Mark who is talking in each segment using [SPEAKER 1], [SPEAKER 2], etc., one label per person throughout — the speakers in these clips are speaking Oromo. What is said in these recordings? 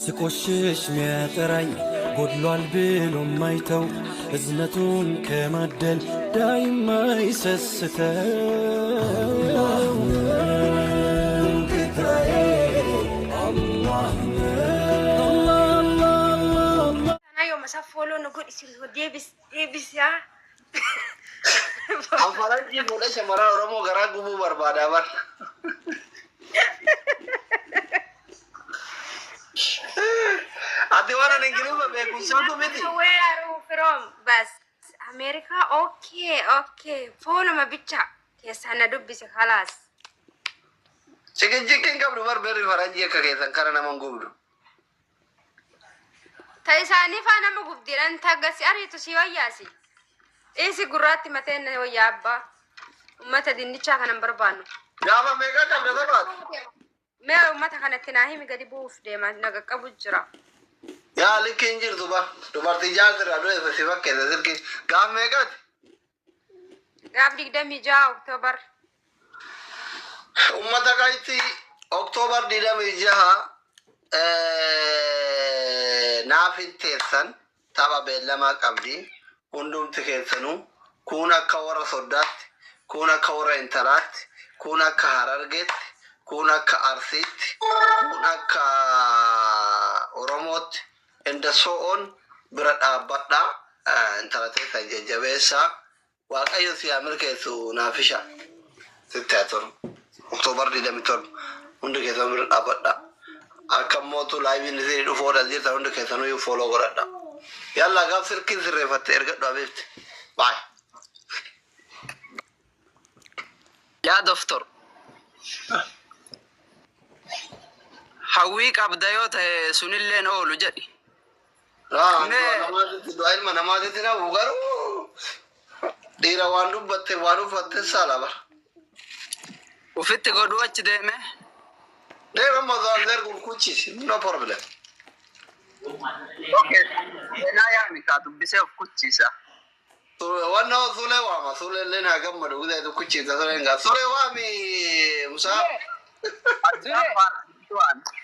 [SPEAKER 1] ስቆሽሽ ሚያጠራኝ ጎድሏል ብሎ ማይተው እዝነቱን ከማደል ዳይማ ይሰስተው ጌታዬ አላህ
[SPEAKER 2] ናዮ መሳፎሎ ንጉድ ሲል ዴቢስ ያ
[SPEAKER 3] አፋራንጂ ሞለ ሸመራ ኦሮሞ ገራ ጉቡ በርባዳ በር አዲዋና ነንግሉ በቤጉሳቱ ቤቲ
[SPEAKER 2] where are you from bas America okay follow ma bicha kesana dubbise khalas
[SPEAKER 3] chicken kabru bar beri faranji kakesan karana mangubdu
[SPEAKER 2] taisani fa nama gubdiran tagasi aritu siwayasi isi gurratti maten wayya abba ummata dinnicha kanan barbanu
[SPEAKER 3] gaba mega kabda sabat
[SPEAKER 2] me ummata kanatti nahi mi gadi buuf deema naga qabu jira
[SPEAKER 3] ya likin jirtu ba dubarti jazira do e fasifa keda zirki gaba mega
[SPEAKER 2] gab digdami ja October
[SPEAKER 3] ummata kaiti October digdami jaha naafin teessan tapha beellama qabdi hundumti keessanuu kun akka warra soddaatti kun akka warra intalaatti kun akka harargeetti kun akka arsiitti kun akka oromootti inda so'oon bira dhaabbadha intala teessan jajjabeessaa waaqayyo si milkeessu naafisha sitti haa tolu October 27 hundi keessan bira dhaabbadha akka mootu laayivin isii dhufoodha jirta hundi keessanuu follow godhadha yalla gaaf sirkin sirreeffatte ergadhu abeefte baay
[SPEAKER 4] yaa doktor hawwii qabda yoo ta'e sunilleen oolu jedhi
[SPEAKER 3] du'a ilma namaatitti nabu garuu dhiira waan dubbatte waan uffatte saala
[SPEAKER 4] ufitti godhuu achi deeme
[SPEAKER 3] deema mazaalleer gulkuchisi no problem
[SPEAKER 4] okay naa yaami kaa dubbisee of kuchiisa
[SPEAKER 3] wanna sule wama sule lena gamma do guday to kuchisa sule nga sule wami musa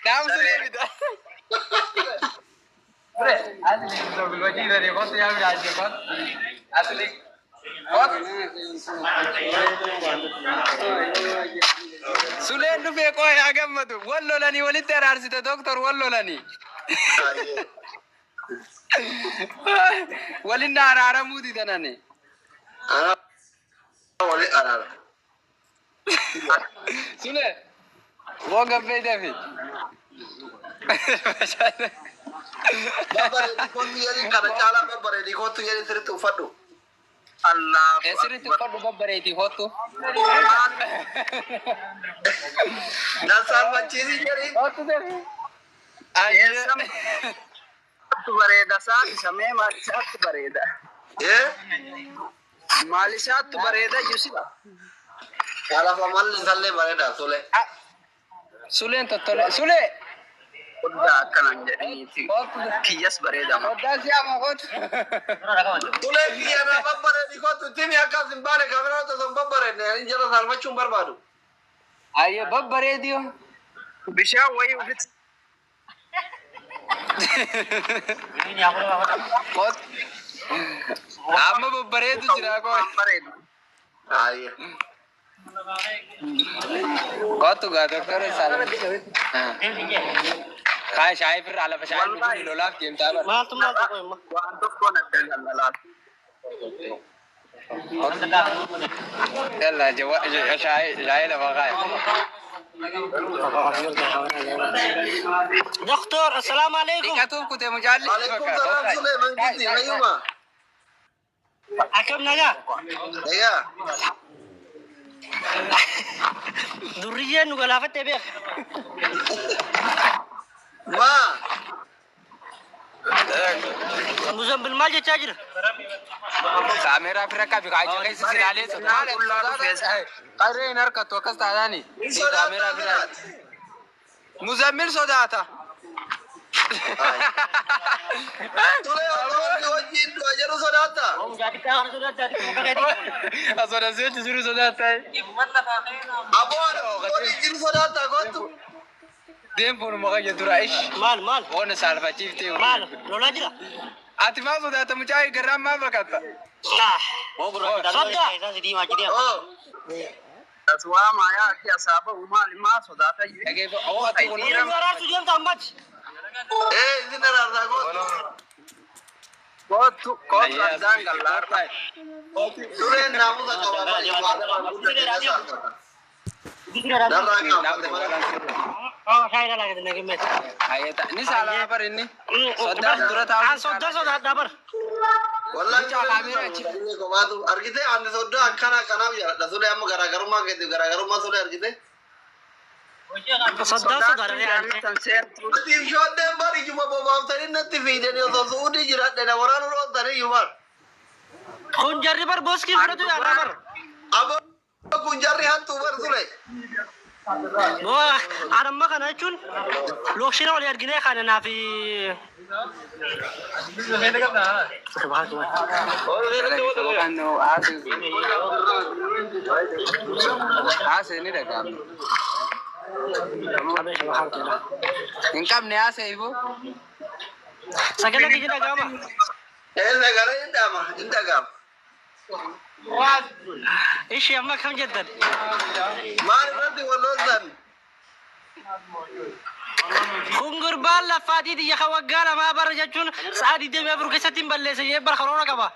[SPEAKER 4] naam sule bida asli to bilwaji de ko ya mi aje ko asli sule ndufe ko ya gammadu wallolani walitti araarsite doctor wallolani walinna araaramuu didanani
[SPEAKER 3] wali araara
[SPEAKER 4] sule wo gabbee dafi
[SPEAKER 3] babare di kontu yari kana chala babare di kontu yari sirtu ufaddu
[SPEAKER 4] Allah sirtu ufaddu babare di hotu
[SPEAKER 3] nasal bachiri yari
[SPEAKER 4] hotu dafi ayesam bareda saat samay malishat bareda malishat bareda yusiba
[SPEAKER 3] kala famal salle bareda sule
[SPEAKER 4] sule to sule oda kanan jadi kiyas bareda oda siapa hot
[SPEAKER 3] sule kiya na babare di kotu tini akasim bare kamera to som babare ne injara salma chumbar badu
[SPEAKER 4] aye babare dio bisha wai ubit amma babare tu jira ko
[SPEAKER 3] aye
[SPEAKER 4] tu ga doctor sal kai shai fir ala shai mujhe lola kimta ma tum na ko ma to ko na dalla يلا شاي لبغاي
[SPEAKER 5] دكتور السلام عليكم
[SPEAKER 4] ديكاتو كنت مجالي
[SPEAKER 3] عليكم السلام سليمان جدي ايوه
[SPEAKER 5] اكم نجا
[SPEAKER 3] يا
[SPEAKER 5] دوريه نغلافته بك
[SPEAKER 3] ما
[SPEAKER 5] مزمبل ما جاجر
[SPEAKER 4] كاميرا فرقا بقاي جاي سلالي سلالي قري نركا توكس تاني كاميرا فرقا مزمل صداتا
[SPEAKER 3] تولي الله وجين وجر صداتا
[SPEAKER 5] jadi kan sudah jadi
[SPEAKER 4] asora زيت زيرو صداتا
[SPEAKER 3] ابو وجين صداتا كنت
[SPEAKER 4] دين فون مغير درايش
[SPEAKER 5] مال
[SPEAKER 4] وانا سالفة شفتي
[SPEAKER 5] مال لولا جرا
[SPEAKER 4] اتما صدا تمجاي قرام ما فكرت
[SPEAKER 5] صدق دي ما كده
[SPEAKER 4] اسوا ما يا اخي اصابه وما ما صدا تجي او اتقول
[SPEAKER 5] يا راس جيم تامج
[SPEAKER 3] ايه دينا رارغوت
[SPEAKER 4] كوت لازان قال
[SPEAKER 3] سورين نامو دا قبا
[SPEAKER 5] شايل لك نجمت
[SPEAKER 4] ايتا نسال عبر اني صدا درتا
[SPEAKER 5] صدا دبر
[SPEAKER 3] والله قبادو ارغيته ان سودا اكنا كنا يا سوري ام غراغرما كده غراغرما سوري ارغيته
[SPEAKER 5] صدا يعني
[SPEAKER 3] تيم شو ده باري جما بابا تري نتي فيديو يوسف سعودي جرا ده وران رو تري يومر
[SPEAKER 5] كون جربر بوس كي فرتو يا رابر
[SPEAKER 3] اب كون جري هان تو برسله
[SPEAKER 5] واه انا ما كان اچون لوكشنا ولا يرجني خاننا في
[SPEAKER 4] incam ne hace ibu
[SPEAKER 5] سكنك كده جابا
[SPEAKER 3] ايه ده غير انت قام
[SPEAKER 5] ايش يا ما كم جدا
[SPEAKER 3] ما ردي ولا زن
[SPEAKER 5] كونغر بالا فادي دي يا خوغانا ما برجچون سعدي دي مبرو كساتين بلس يبر خرونا كبا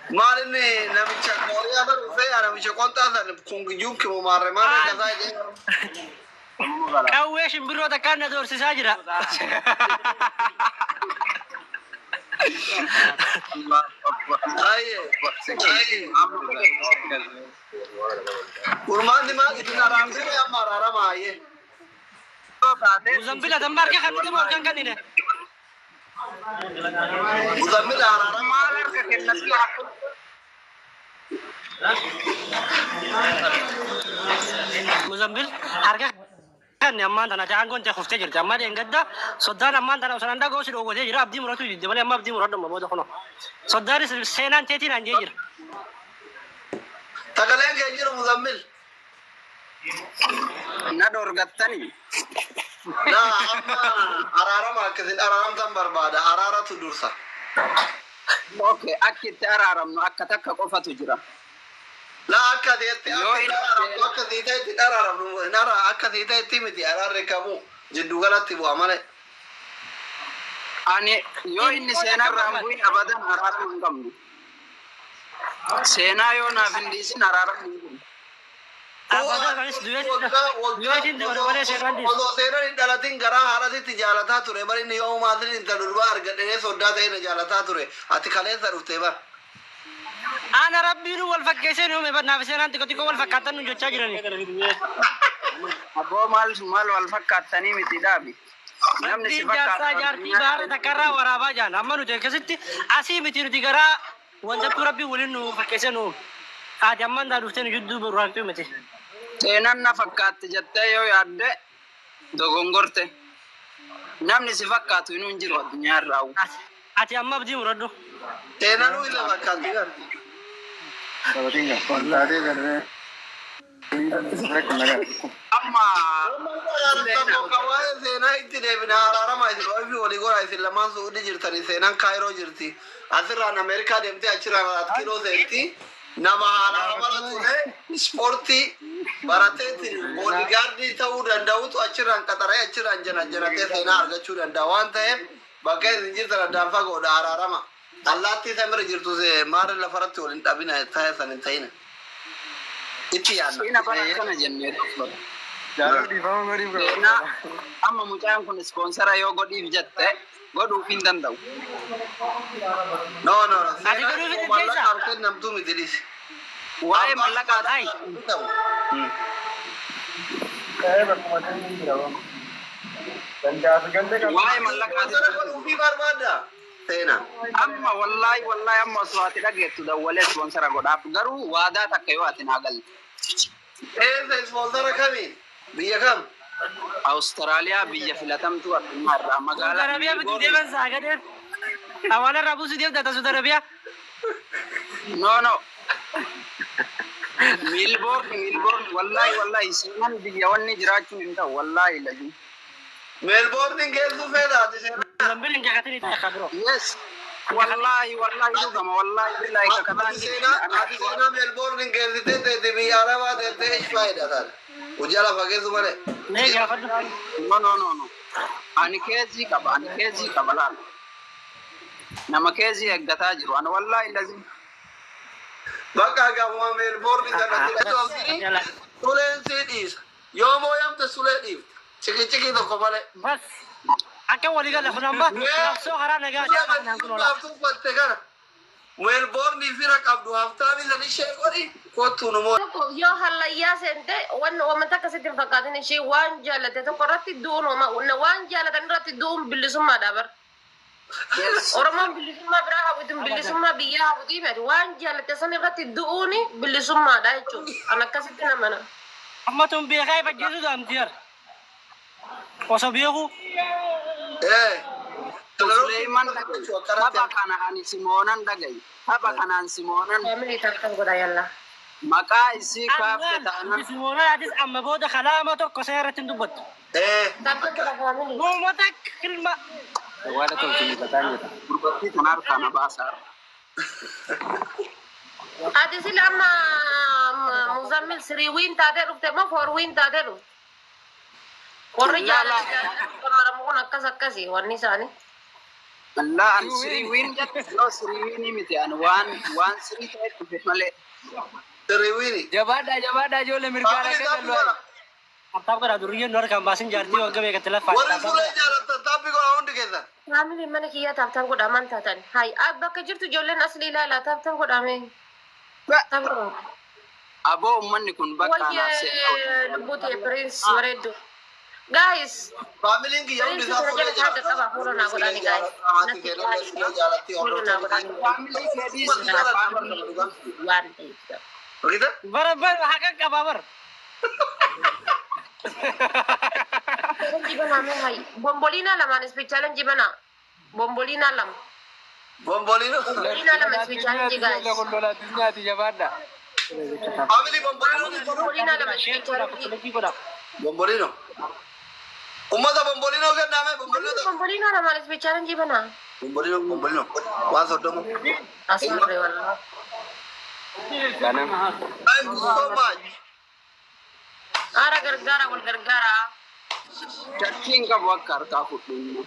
[SPEAKER 3] مالني نمشي كوريا بروفي انا مش كنت انا كونغ جوك ممر ما كذا
[SPEAKER 5] كاويش برو تكان دور ساجرا
[SPEAKER 4] الله اكبر
[SPEAKER 3] اي قرمان دي ما كنا رام سے ہمارا رام آئے
[SPEAKER 5] مزمبل دمار کے خدمت مور کان کدی
[SPEAKER 3] مزمل آرام
[SPEAKER 4] مالر کے نسل
[SPEAKER 5] مزمبل harga kan amman tana jangan gonta khufte jirta amma de ngadda sodan amman tana usanda go si dogo jira abdi muratu jidde bale amma abdi muradu mabo dokono sodari senan teti nan jira
[SPEAKER 3] تقلين كيجر مزمل
[SPEAKER 4] ندور قتني
[SPEAKER 3] لا أما أرارة ما كذين أرارة تام بربادة أرارة تدرسا
[SPEAKER 4] اوكي اكيد ترارم نو اكتك قفه تجرا
[SPEAKER 3] لا أكذيت أكذيت أرارة نرى أكذيت تيمتي أرارة كمو جدو غلط تبو عمله
[SPEAKER 4] اني يو اني سينا رامبوي ابدا ارارم ngam سينا يو نافنديس ارارم
[SPEAKER 5] abada kanis duet din bale senan dis
[SPEAKER 3] Odo sera in dalatin gara harati tijalata ture bari ni yo madri in tadurba argadene sodda tay na jalata ture ati khale zarufte ba
[SPEAKER 5] ana rabbinu wal fakkaisen hum ibn nafsan tiko wal fakkatan nu jocha jirani
[SPEAKER 4] abo mal wal fakkatani mitidabi namni
[SPEAKER 5] jasa jarti bahar takara waraba jan amanu te kasitti asi mitiru digara wanda rabbi wulinu fakkaisen hum adi amman da duften juddu burrantu miti
[SPEAKER 4] seenan na fakkaatti jettee yoo yaadde dogongorte namni si fakkaatu inuu hin jiru addunyaa irraa
[SPEAKER 5] ati amma abdii muradhu
[SPEAKER 3] tenanu ila bakkanti garti
[SPEAKER 4] amma
[SPEAKER 3] Tamo kawaye sena itti debina ararama itti ofi oli gora itti laman su udi jirtani senan Cairo jirti asirran America demte achiran 4 kilo senti nama haala ture sporti barateti bodyguardi ta'uu danda'utu achiran qaxaree achiran janate sena argachuu danda'a waan ta'eef bakka isin jirtan addaan fagoodha ararama allaattii samira jirtu se maara lafaratti waliin dhabina ta'e san hin ta'ina itti yaadna
[SPEAKER 4] ina bara kana jennee amma mucaan kun sponsora yoo godhiif jette godhuuf hin danda'u.
[SPEAKER 3] No.
[SPEAKER 5] Ati godhuuf hin dandeessaa?
[SPEAKER 3] Harkeen namtuu miti dhisi.
[SPEAKER 4] Waa'ee mallaqaa
[SPEAKER 5] Ai.
[SPEAKER 4] waa'ee mallaqaa
[SPEAKER 3] Godhuufii barbaadda? Seena.
[SPEAKER 4] amma wallahi amma osoo ati dhageettu dawwalee sponsora godhaaf garuu waadaa takka yoo ati naa galte.
[SPEAKER 3] Eessa sponsora kamiin? Biyya kam?
[SPEAKER 4] Awustiraaliyaa biyya filatamtuu addunyaa irraa magaalaa
[SPEAKER 5] Arabia miti deeman saagaden awala rabu su deemta ta Saudi Arabia
[SPEAKER 4] no ميلبورن والله سيمان بيجاوني جراج من ده والله لذي
[SPEAKER 3] ميلبورن كيف فيدا
[SPEAKER 5] مزمبل انت قاتلي تخبروا
[SPEAKER 4] يس والله دوغم والله بالله كمان
[SPEAKER 3] أنا ميلبورن كيف تبي أنا ما إيش فايدة هذا وجالا فاكر زمانه
[SPEAKER 5] ليه يا فندم
[SPEAKER 4] no أنا كذي كبلان نما كذي أقطع جرو أنا والله لازم
[SPEAKER 3] بقى كم ميلبورن كنا كده سولين سيديس يوم تسولين ciki tokko malee.
[SPEAKER 5] Bas akka walii gala kun amma nafsoo karaa nagaa jaamaa naan kun ola.
[SPEAKER 3] Fatte kana Melbourne fira qabdu haftaami san ishee godhi kottu nu moo.
[SPEAKER 2] Yoo hallayyaa seente wanta akkasitti hin fakkaatin ishee waan jaallate tokko irratti du'uun waan jaallatan irratti du'uun bilisummaadha bar. Oromoon bilisummaa biraa hawwitu bilisummaa biyyaa hawwitu himati waan jaallate san irratti du'uun bilisummaadha jechuudha. Kan akkasitti namana.
[SPEAKER 5] Amma tun beekaa ifajjeesu daamtiyar. Osoo beeku.
[SPEAKER 4] Sulaiman apa kana ani Simonan dagai. Apa kana Simonan.
[SPEAKER 2] Family takkan goda yalla.
[SPEAKER 4] Maka isi kafte tanan.
[SPEAKER 5] Simonan adis amma booda kalaama tokko seerratti dubbat.
[SPEAKER 2] Takkan goda family.
[SPEAKER 5] Uummata kilma.
[SPEAKER 4] Wala to kini katanya. Berbati tanar kana basar.
[SPEAKER 2] Adis lama Muzammil Sriwin tade rufte ma forwin tade rufte. Warri jaalatan maramuun akkasii wanni isaanii.
[SPEAKER 4] Allah an Sriwin Sriwin miti an waan Sri ta'e malee.
[SPEAKER 3] Sriwin.
[SPEAKER 4] Jabaadha ijoollee mirgaa dhaqee lolaa.
[SPEAKER 5] Abtaab gara duriyeen nur kan baasin jaartii wagga beekatti lafa.
[SPEAKER 3] Warri fuulee jaalatan taappi godha hundi keessan.
[SPEAKER 2] Faamilii mana kiyyaa taaptaan godhaman taatan. Hayi bakka jirtu ijoolleen asli ilaala taaptaan godhame.
[SPEAKER 4] Aboo ummanni kun bakka
[SPEAKER 2] anaasee. Lubbuuti Prince bareeddu. Guys,
[SPEAKER 3] familiin kiyya hundi isaa fuulee jaalatan.
[SPEAKER 5] Bar haqa qaba bar.
[SPEAKER 2] Bombolina lama spesialan jibana. Bombolina lama.
[SPEAKER 3] Bombolino.
[SPEAKER 2] Bombolina lama spesialan guys.
[SPEAKER 3] Family
[SPEAKER 2] Bombolina lama spesialan.
[SPEAKER 3] Bombolino. Ummata Bombolino kan nama Bombolino.
[SPEAKER 2] Bombolina lama spesialan jibana.
[SPEAKER 3] Bombolino. Waan soddomu.
[SPEAKER 2] Asmare wallah.
[SPEAKER 3] Thank you so much.
[SPEAKER 2] Ara gargara wal gargara.
[SPEAKER 4] Cacking ka bakar ka fudhu.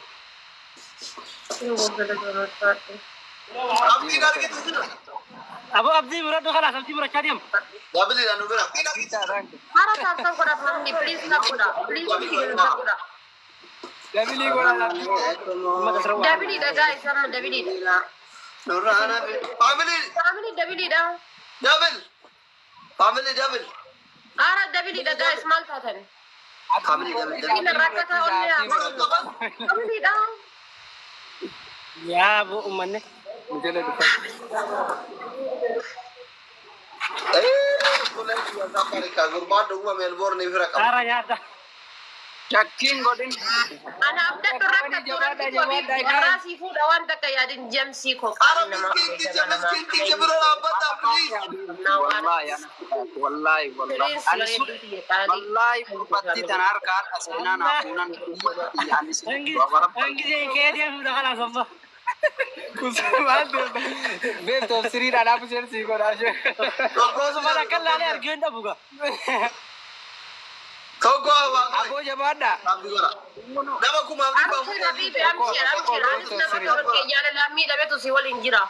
[SPEAKER 3] Abdi gar gitu.
[SPEAKER 5] Abu Abdi murad khalas Abdi murad kadiam.
[SPEAKER 3] Abdi anu bera.
[SPEAKER 2] Ara taaptaan godha family please taap godha. Please taap godha.
[SPEAKER 4] Dabili gola.
[SPEAKER 2] Dabili da guys sama Dabili.
[SPEAKER 3] Nurana family
[SPEAKER 2] Dabili da.
[SPEAKER 3] double. Family double.
[SPEAKER 2] Ara Dabili da guys mal taatan.
[SPEAKER 3] Family double.
[SPEAKER 2] Ina rakata olya. Dabili da.
[SPEAKER 5] Ya bu ummanne.
[SPEAKER 3] Boleh juga sampai ke Gurman dulu Melbourne ni fira
[SPEAKER 5] Ara yaada.
[SPEAKER 4] Cacking godin.
[SPEAKER 2] Ana abda rakata turan rasi food awan ta kayadin jamsi ko.
[SPEAKER 3] Ara miskin ki jabra abada please.
[SPEAKER 4] Wallahi. Wallahi berbati tanar kan asena nakunan yani
[SPEAKER 5] Anggi ke dia sudah khalas Allah.
[SPEAKER 4] Kusman be tafsiri ana pusir si ko rashe.
[SPEAKER 5] Subhana kalla le argenda buga.
[SPEAKER 3] Kau
[SPEAKER 4] Abo jabada.
[SPEAKER 3] Tapi gora. Dama kuma abdi ba.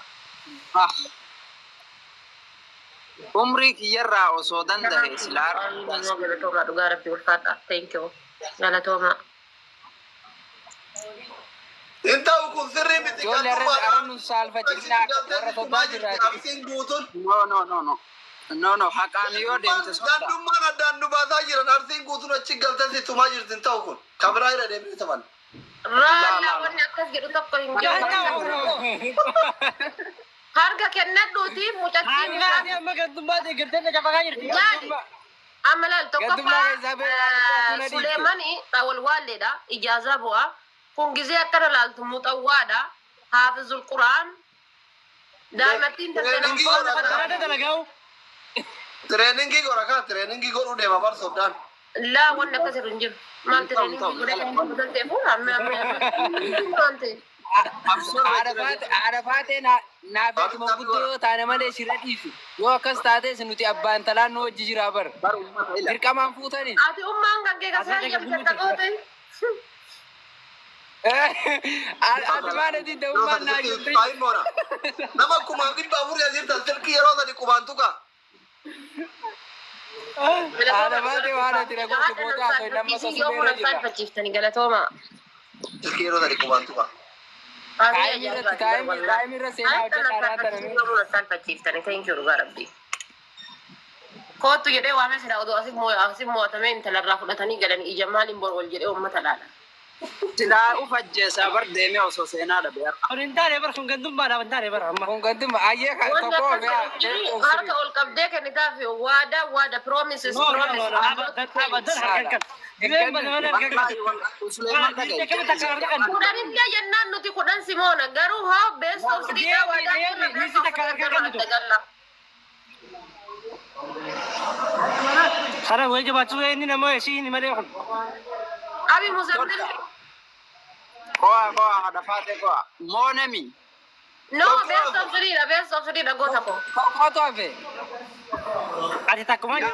[SPEAKER 4] Umri kiyarra osoo danda'e silaar.
[SPEAKER 2] Thank you. Galatoma.
[SPEAKER 3] Inta ukun sirri miti kan
[SPEAKER 4] Aranu salfa cina warra soba jiraati. No, haqaan yoo deemte soda.
[SPEAKER 3] Dandummaan addaan nu baasaa jiran arsiin guutuun achi galtee si tumaa jirtin ta'u kun kabiraa irra deemee taman.
[SPEAKER 2] Rala wanni akkas jedhu tokko hin jiru. Harga kennadhuuti mucattiin
[SPEAKER 5] Harga amma gadummaa deeggartee na jabagaa jirti.
[SPEAKER 2] Amalal tokkoffaa Suleemani wal waalleedha ijaazaa bu'aa. Kun gizee akkana laaltu muuxawwaadha. Haafizul Quraan. Daa'imattiin
[SPEAKER 5] Foon dalagaa'u.
[SPEAKER 3] Trainingi gora ka trainingi goru de babar sobdan.
[SPEAKER 2] لا وانا كسر نجيب ما انت اللي نجيب لك بدل تليفون
[SPEAKER 4] عرفات نافك موجود تاني ما ليش رديفي يو كستاتي سنوتي أبان تلا نو جيجرا بر تركا ما فوتاني
[SPEAKER 2] اتي عنك كي كسر يم تتقوتي
[SPEAKER 4] أدمان دي دوما ناجي
[SPEAKER 3] Nama kumangin babur ya zir tasir ki yaro tadi kubantuka.
[SPEAKER 4] عرفات وانا ترى قلت بودا في لما
[SPEAKER 2] يوم نصال فجفتني قالت هما
[SPEAKER 3] Ki yaro tadi kubantuka.
[SPEAKER 4] تايمي رسينا
[SPEAKER 2] يوم نصال فجفتني thank you ربي كوتو يدي وامي سيدا ودو أسيب مو تمين تلرا فلتاني قالني إجمالي مبور والجري أمة تلالا
[SPEAKER 4] سلا أفجع سافر دمي وسوسينا دبير
[SPEAKER 5] Orintare bar kun gandum bana bantare bar amma.
[SPEAKER 4] كون قدم أيه كوكو يا
[SPEAKER 2] harka ol kabde kan itafi wada promises
[SPEAKER 5] abadan harkan. Gem bana harkan. Kami tak kerja kan.
[SPEAKER 2] kudan dia jangan nuti kudan simona garu ha best of
[SPEAKER 5] Dia misi tak kerja kan itu. Sekarang gue coba cuy ini namanya sini mana kon.
[SPEAKER 2] abi muzammil
[SPEAKER 4] كوا هذا فاتي كوا مونمي
[SPEAKER 2] no best of Frida go tako
[SPEAKER 4] كوا توافي
[SPEAKER 5] Ada tak kemana?